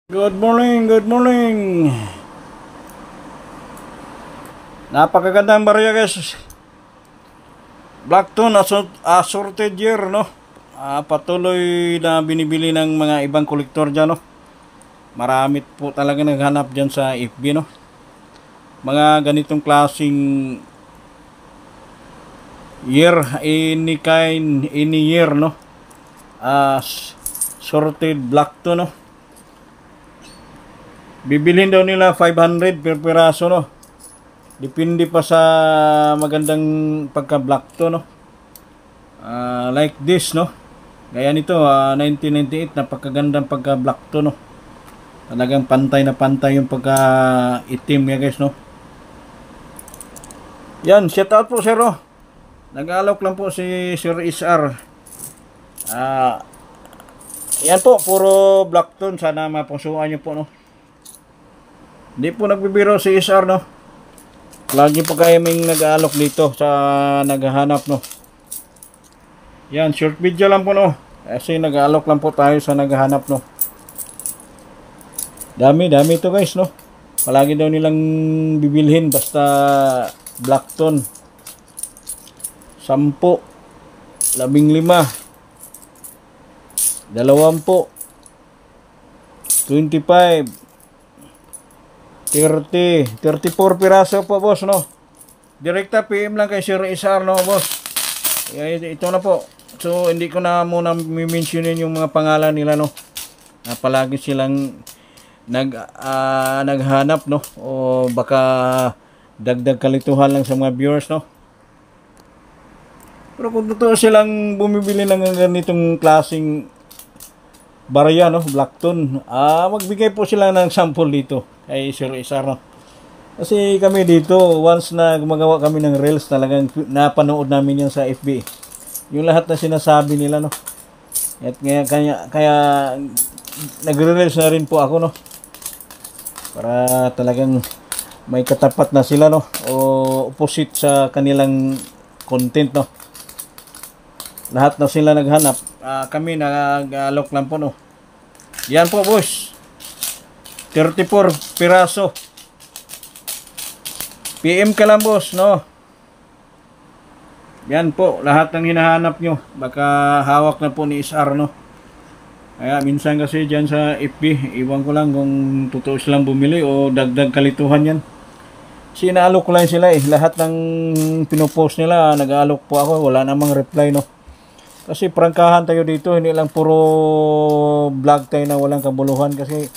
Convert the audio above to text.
Good morning, good morning. Napakagandang barya guys. Blackton assorted year, no? Patuloy na binibili ng mga ibang kolektor dyan, no? Marami po talaga naghanap dyan sa FB, no? Mga ganitong klaseng year, any kind, any year, no? Sorted Blackton, no? Bibilhin daw nila 500 per piraso, no? Depende pa sa magandang pagka-black to, no? Like this, no? Gaya nito, 1998, napakagandang pagka-black to, no? Talagang pantay na pantay yung pagka-itim niya, guys, no? Yan, shout out po, sir, no? Nag-alok lang po si Sir SR. Yan po, puro black tone. Sana mapusuan nyo po, no? Hindi po nagbibiro si SR, no? Lagi po kaming nag-aalok dito sa naghahanap, no? Yan, short video lang po, no? Kasi nag-aalok lang po tayo sa naghahanap, no? Dami to, guys, no? Palagi daw nilang bibilhin basta black tone. 10, 15, 20, 25, 30, 34 piraso po, boss, no? Direkta PM lang kay Sir SR, no, boss? Ito na po. So, hindi ko na muna mi-mentionin yung mga pangalan nila, no? Palagi silang naghanap, no? O baka dagdag kalituhan lang sa mga viewers, no? Pero kung totoo silang bumibili ng ganitong klaseng barya, no? Black tone, magbigay po sila ng sample dito kay Sir SR, no? Kasi kami dito, once na gumagawa kami ng reels, talagang napanood namin yan sa FB. Yung lahat na sinasabi nila, no? At kaya nagre-reels na rin po ako, no? Para talagang may katapat na sila, no? O opposite sa kanilang content, no? Lahat na sila naghanap. Kami nag-alok lang po, no? Yan po, boss. 34 piraso. PM ka lang, boss, no? Yan po, lahat ng hinahanap nyo. Baka hawak na po ni SR, no? Kaya minsan kasi dyan sa FB, iwan ko lang kung totoo silang bumili o dagdag kalituhan yan. Sinaalok ko lang sila, eh. Lahat ng pinopost nila, nag-aalok po ako. Wala namang reply, no? Kasi prangkahan tayo dito, hindi lang puro vlog tayo na walang kabuluhan. Kasi